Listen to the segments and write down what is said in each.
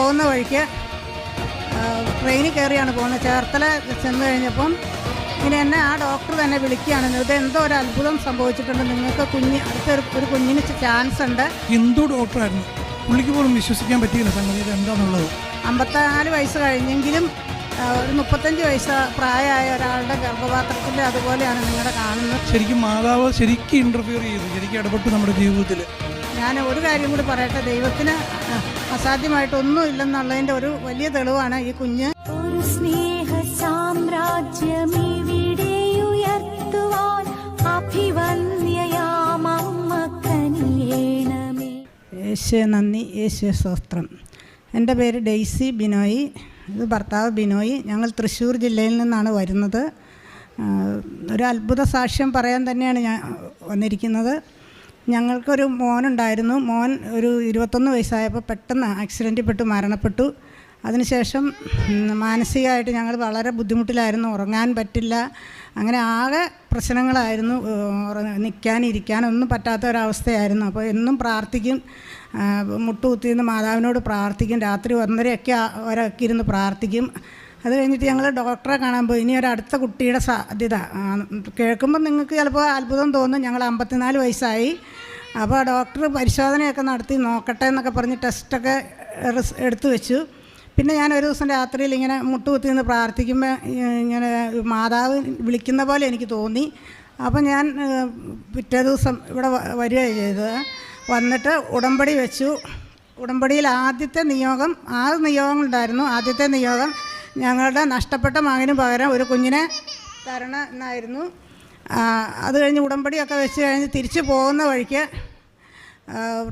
പോകുന്ന വഴിക്ക് ട്രെയിനിൽ കയറിയാണ് പോകുന്നത്. ചേർത്തല ചെന്ന് കഴിഞ്ഞപ്പം ഇങ്ങനെ എന്നെ ആ ഡോക്ടർ തന്നെ വിളിക്കുകയാണ്, ഇത് എന്തോ ഒരു അത്ഭുതം സംഭവിച്ചിട്ടുണ്ട്, നിങ്ങൾക്ക് അടുത്തൊരു കുഞ്ഞിന് ചാൻസ് ഉണ്ട്. ഹിന്ദു ഡോക്ടറായിരുന്നു, പുള്ളിക്ക് പോലും വിശ്വസിക്കാൻ പറ്റിയില്ല സംഗതി എന്താണെന്നുള്ളത്. 54 വയസ്സ് കഴിഞ്ഞെങ്കിലും ഒരു 35 വയസ്സ് പ്രായമായ ഒരാളുടെ ഗർഭപാത്രത്തിൻ്റെ അതുപോലെയാണ് നിങ്ങളുടെ കാണുന്നത്. ശരിക്കും മാതാവ് ശരിക്കും ഇൻ്റർഫിയർ ചെയ്തു, ശരിക്കും ഇടപെട്ട് നമ്മുടെ ജീവിതത്തിൽ. ഞാൻ ഒരു കാര്യം കൂടി പറയട്ടെ, ദൈവത്തിന് അസാധ്യമായിട്ടൊന്നും ഇല്ലെന്നുള്ളതിൻ്റെ ഒരു വലിയ തെളിവാണ് ഈ കുഞ്ഞ്. ഒരു സ്നേഹ സാമ്രാജ്യമിവിടെയുയർത്തുവാൻ അഭിവന്യയാമമ്മ കനിയേണമേ. യേശുവേ നന്ദി, യേശുവേ സ്തോത്രം. എൻ്റെ പേര് ഡെയ്സി ബിനോയ്, ഇത് ഭർത്താവ് ബിനോയ്. ഞങ്ങൾ തൃശ്ശൂർ ജില്ലയിൽ നിന്നാണ് വരുന്നത്. ഒരു അത്ഭുത സാക്ഷ്യം പറയാൻ തന്നെയാണ് ഞാൻ വന്നിരിക്കുന്നത്. ഞങ്ങൾക്കൊരു മോനുണ്ടായിരുന്നു. മോൻ ഒരു 21 വയസ്സായപ്പോൾ പെട്ടെന്ന് ആക്സിഡൻറ്റിൽ പെട്ട് മരണപ്പെട്ടു. അതിനുശേഷം മാനസികമായിട്ട് ഞങ്ങൾ വളരെ ബുദ്ധിമുട്ടിലായിരുന്നു, ഉറങ്ങാൻ പറ്റില്ല, അങ്ങനെ ആകെ പ്രശ്നങ്ങളായിരുന്നു. നിൽക്കാനിരിക്കാനൊന്നും പറ്റാത്ത ഒരവസ്ഥയായിരുന്നു. അപ്പോൾ എന്നും പ്രാർത്ഥിക്കും, മുട്ടുകുത്തിയിരുന്ന് മാതാവിനോട് പ്രാർത്ഥിക്കും, രാത്രി 1:30 വരെയൊക്കെ ഇരുന്ന് പ്രാർത്ഥിക്കും. അത് കഴിഞ്ഞിട്ട് ഞങ്ങൾ ഡോക്ടറെ കാണാൻ പോയി. ഇനി ഒരടുത്ത കുട്ടിയുടെ സാധ്യത കേൾക്കുമ്പോൾ നിങ്ങൾക്ക് ചിലപ്പോൾ അത്ഭുതം തോന്നും. ഞങ്ങൾ 54 വയസ്സായി. അപ്പോൾ ഡോക്ടർ പരിശോധനയൊക്കെ നടത്തി നോക്കട്ടെ എന്നൊക്കെ പറഞ്ഞ് ടെസ്റ്റൊക്കെ എടുത്തു വെച്ചു. പിന്നെ ഞാൻ ഒരു ദിവസം രാത്രിയിൽ ഇങ്ങനെ മുട്ടുകുത്തി നിന്ന് പ്രാർത്ഥിക്കുമ്പോൾ ഇങ്ങനെ മാതാവ് വിളിക്കുന്ന പോലെ എനിക്ക് തോന്നി. അപ്പം ഞാൻ പിറ്റേ ദിവസം ഇവിടെ വരികയാണ് ചെയ്തത്. വന്നിട്ട് ഉടമ്പടി വെച്ചു. ഉടമ്പടിയിൽ ആദ്യത്തെ നിയോഗം 6 നിയോഗങ്ങളുണ്ടായിരുന്നു. ആദ്യത്തെ നിയോഗം ഞങ്ങളുടെ നഷ്ടപ്പെട്ട മകന് പകരം ഒരു കുഞ്ഞിനെ തരണം എന്നായിരുന്നു. അത് കഴിഞ്ഞ് ഉടമ്പടിയൊക്കെ വെച്ച് കഴിഞ്ഞ് തിരിച്ചു പോകുന്ന വഴിക്ക്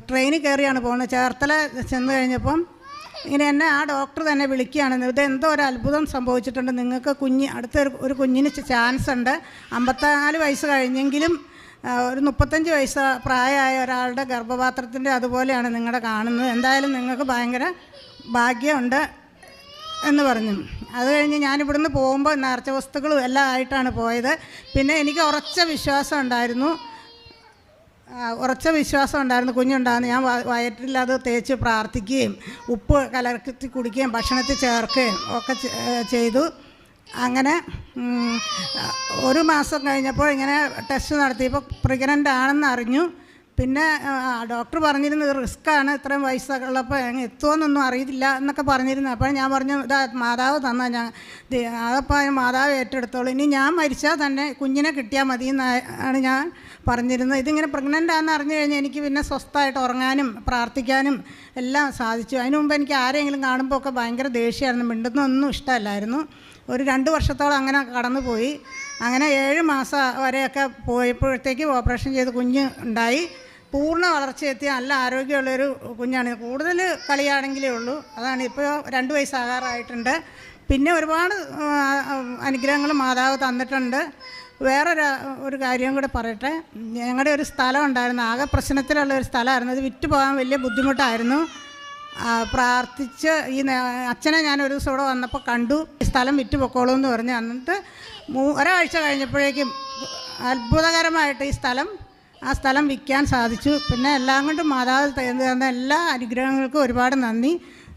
ട്രെയിനിൽ കയറിയാണ് പോകുന്നത്. ചേർത്തല ചെന്ന് കഴിഞ്ഞപ്പം ഇങ്ങനെ എന്നെ ആ ഡോക്ടർ തന്നെ വിളിക്കുകയാണ്, ഇത് എന്തോ ഒരു അത്ഭുതം സംഭവിച്ചിട്ടുണ്ട്, നിങ്ങൾക്ക് അടുത്തൊരു കുഞ്ഞിന് ചാൻസ് ഉണ്ട്. 54 വയസ്സ് കഴിഞ്ഞെങ്കിലും ഒരു 35 വയസ്സ് പ്രായമായ ഒരാളുടെ ഗർഭപാത്രത്തിൻ്റെ അതുപോലെയാണ് നിങ്ങളുടെ കാണുന്നത്, എന്തായാലും നിങ്ങൾക്ക് ഭയങ്കര ഭാഗ്യമുണ്ട് എന്ന് പറഞ്ഞു. അത് കഴിഞ്ഞ് ഞാനിവിടുന്ന് പോകുമ്പോൾ നേർച്ച വസ്തുക്കളും എല്ലാം ആയിട്ടാണ് പോയത്. പിന്നെ എനിക്ക് ഉറച്ച വിശ്വാസം ഉണ്ടായിരുന്നു കുഞ്ഞുണ്ടാകുന്നു. ഞാൻ വയറ്റിൽ അത് തേച്ച് പ്രാർത്ഥിക്കുകയും ഉപ്പ് കലർത്തി കുടിക്കുകയും ഭക്ഷണത്തിൽ ചേർക്കുകയും ഒക്കെ ചെയ്തു. അങ്ങനെ 1 മാസം കഴിഞ്ഞപ്പോൾ ഇങ്ങനെ ടെസ്റ്റ് നടത്തിയപ്പോൾ പ്രഗ്നൻ്റ് ആണെന്ന് അറിഞ്ഞു. പിന്നെ ഡോക്ടർ പറഞ്ഞിരുന്നു ഇത് റിസ്ക്കാണ്, ഇത്രയും വയസ്സുള്ളപ്പോൾ എത്തുമെന്നൊന്നും അറിയില്ല എന്നൊക്കെ പറഞ്ഞിരുന്നു. അപ്പോൾ ഞാൻ പറഞ്ഞു ഇതാ മാതാവ് തന്നാൽ അതപ്പോൾ മാതാവ് ഏറ്റെടുത്തോളൂ, ഇനി ഞാൻ മരിച്ചാൽ തന്നെ കുഞ്ഞിനെ കിട്ടിയാൽ മതി എന്നാണ് ഞാൻ പറഞ്ഞിരുന്നത്. ഇതിങ്ങനെ പ്രഗ്നൻ്റ് ആണെന്ന് അറിഞ്ഞു കഴിഞ്ഞാൽ എനിക്ക് പിന്നെ സ്വസ്ഥമായിട്ട് ഉറങ്ങാനും പ്രാർത്ഥിക്കാനും എല്ലാം സാധിച്ചു. അതിനു മുമ്പ് എനിക്ക് ആരെങ്കിലും കാണുമ്പോൾ ഒക്കെ ഭയങ്കര ദേഷ്യമായിരുന്നു, മിണ്ടുന്നൊന്നും ഇഷ്ടമല്ലായിരുന്നു. ഒരു 2 വർഷത്തോളം അങ്ങനെ കടന്നുപോയി. അങ്ങനെ 7 മാസം വരെയൊക്കെ പോയപ്പോഴത്തേക്ക് ഓപ്പറേഷൻ ചെയ്ത് കുഞ്ഞ് ഉണ്ടായി. പൂർണ്ണ വളർച്ചയെത്തിയ നല്ല ആരോഗ്യമുള്ളൊരു കുഞ്ഞാണ്. കൂടുതൽ കളിയാണെങ്കിലേ ഉള്ളൂ. അതാണ് ഇപ്പോൾ 2 വയസ്സാകാറായിട്ടുണ്ട്. പിന്നെ ഒരുപാട് അനുഗ്രഹങ്ങൾ മാതാവ് തന്നിട്ടുണ്ട്. ഒരു കാര്യം കൂടെ പറയട്ടെ. ഞങ്ങളുടെ ഒരു സ്ഥലം ഉണ്ടായിരുന്നു, ആകെ പ്രശ്നത്തിലുള്ള ഒരു സ്ഥലമായിരുന്നു. അത് വിറ്റ് പോകാൻ വലിയ ബുദ്ധിമുട്ടായിരുന്നു. പ്രാർത്ഥിച്ച് ഈ അച്ഛനെ ഞാൻ ഒരു ദിവസം ഇവിടെ വന്നപ്പോൾ കണ്ടു, ഈ സ്ഥലം വിറ്റ് പൊക്കോളൂ എന്ന് പറഞ്ഞു. എന്നിട്ട് ഒരാഴ്ച കഴിഞ്ഞപ്പോഴേക്കും അത്ഭുതകരമായിട്ട് ആ സ്ഥലം വിൽക്കാൻ സാധിച്ചു. പിന്നെ എല്ലാം കൊണ്ടും മാതാവ് തന്ന എല്ലാ അനുഗ്രഹങ്ങൾക്കും ഒരുപാട് നന്ദി.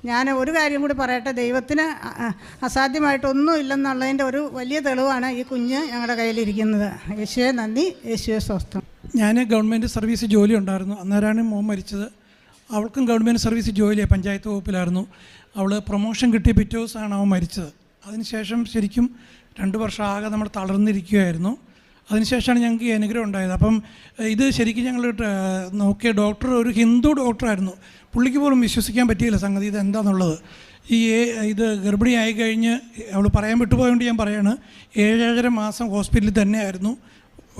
ഞാൻ ഒരു കാര്യം കൂടി പറയട്ടെ, ദൈവത്തിന് അസാധ്യമായിട്ടൊന്നും ഇല്ലെന്നുള്ളതിൻ്റെ ഒരു വലിയ തെളിവാണ് ഈ കുഞ്ഞ് ഞങ്ങളുടെ കയ്യിലിരിക്കുന്നത്. യേശുവേ നന്ദി, യേശുവേ സ്വസ്ഥം. ഞാൻ ഗവൺമെൻറ് സർവീസ് ജോലി ഉണ്ടായിരുന്നു. അന്നേരമാണ് മോൻ മരിച്ചത്. അവൾക്കും ഗവൺമെൻറ് സർവീസ് ജോലിയാണ്, പഞ്ചായത്ത് വകുപ്പിലായിരുന്നു. അവൾ പ്രൊമോഷൻ കിട്ടിയ പിറ്റേ ദിവസമാണ് അവൻ മരിച്ചത്. അതിനുശേഷം ശരിക്കും 2 വർഷം ആകെ നമ്മൾ തളർന്നിരിക്കുകയായിരുന്നു. അതിനുശേഷമാണ് ഞങ്ങൾക്ക് ഈ അനുഗ്രഹം ഉണ്ടായത്. അപ്പം ഇത് ശരിക്കും ഞങ്ങൾ നോക്കിയ ഡോക്ടർ ഒരു ഹിന്ദു ഡോക്ടറായിരുന്നു, പുള്ളിക്ക് പോലും വിശ്വസിക്കാൻ പറ്റിയില്ല സംഗതി ഇത് എന്താണെന്നുള്ളത്. ഇത് ഗർഭിണിയായി കഴിഞ്ഞ് അവൾ പറയാൻ വിട്ടുപോയതുകൊണ്ട് ഞാൻ പറയാണ്, 7.5 മാസം ഹോസ്പിറ്റലിൽ തന്നെയായിരുന്നു.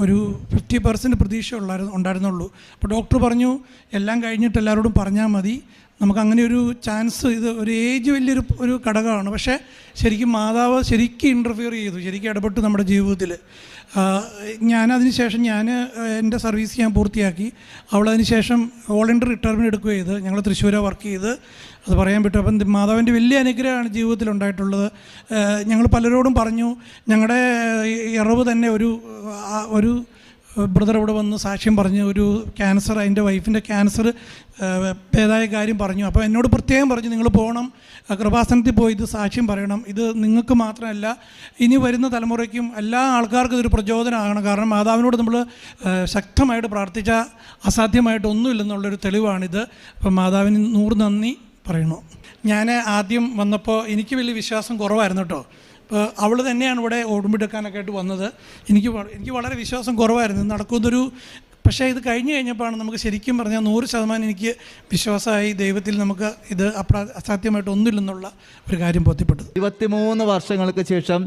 ഒരു 50% പ്രതീക്ഷ ഉണ്ടായിരുന്നുള്ളൂ. അപ്പോൾ ഡോക്ടർ പറഞ്ഞു എല്ലാം കഴിഞ്ഞിട്ട് എല്ലാവരോടും പറഞ്ഞാൽ മതി, നമുക്കങ്ങനെ ഒരു ചാൻസ്, ഇത് ഒരു ഏജ് വലിയൊരു ഘടകമാണ്. പക്ഷേ ശരിക്കും മാതാവ് ശരിക്കും ഇൻ്റർഫിയർ ചെയ്തു, ശരിക്കും ഇടപെട്ട് നമ്മുടെ ജീവിതത്തിൽ. ഞാനതിന് ശേഷം എൻ്റെ സർവീസ് ഞാൻ പൂർത്തിയാക്കി. അവളതിന് ശേഷം വോളണ്ടറി റിട്ടയർമെൻറ്റ് എടുക്കുകയും ചെയ്ത് ഞങ്ങൾ തൃശ്ശൂരാണ് വർക്ക് ചെയ്ത്. അത് പറയാൻ പറ്റും. അപ്പം മാതാവിൻ്റെ വലിയ അനുഗ്രഹമാണ് ജീവിതത്തിൽ ഉണ്ടായിട്ടുള്ളത്. ഞങ്ങൾ പലരോടും പറഞ്ഞു, ഞങ്ങളുടെ ഇറവ് തന്നെ ഒരു ബ്രദർ ഇവിടെ വന്ന് സാക്ഷ്യം പറഞ്ഞ് ഒരു ക്യാൻസർ, അതിൻ്റെ വൈഫിൻ്റെ ക്യാൻസർ ഭേദമായ കാര്യം പറഞ്ഞു. അപ്പോൾ എന്നോട് പ്രത്യേകം പറഞ്ഞു, നിങ്ങൾ പോകണം, കൃപാസനത്തിൽ പോയി ഇത് സാക്ഷ്യം പറയണം. ഇത് നിങ്ങൾക്ക് മാത്രമല്ല, ഇനി വരുന്ന തലമുറയ്ക്കും എല്ലാ ആൾക്കാർക്കും ഇതൊരു പ്രചോദനമാകണം. കാരണം മാതാവിനോട് നമ്മൾ ശക്തമായിട്ട് പ്രാർത്ഥിച്ചാൽ അസാധ്യമായിട്ട് ഒന്നുമില്ലെന്നുള്ളൊരു തെളിവാണിത്. അപ്പം മാതാവിന് 100 നന്ദി പറയണു. ഞാൻ ആദ്യം വന്നപ്പോൾ എനിക്ക് വലിയ വിശ്വാസം കുറവായിരുന്നു കേട്ടോ. അപ്പോൾ അവൾ തന്നെയാണ് ഇവിടെ ഓടുമ്പെടുക്കാനൊക്കെ ആയിട്ട് വന്നത്. എനിക്ക് വളരെ വിശ്വാസം കുറവായിരുന്നു നടക്കുന്നൊരു. പക്ഷേ ഇത് കഴിഞ്ഞ് കഴിഞ്ഞപ്പോഴാണ് നമുക്ക് ശരിക്കും പറഞ്ഞാൽ 100% എനിക്ക് വിശ്വാസമായി. ദൈവത്തിൽ നമുക്ക് ഇത് അസാധ്യമായിട്ട് ഒന്നുമില്ലെന്നുള്ള ഒരു കാര്യം ബോധ്യപ്പെട്ടത്. 23 വർഷങ്ങൾക്ക് ശേഷം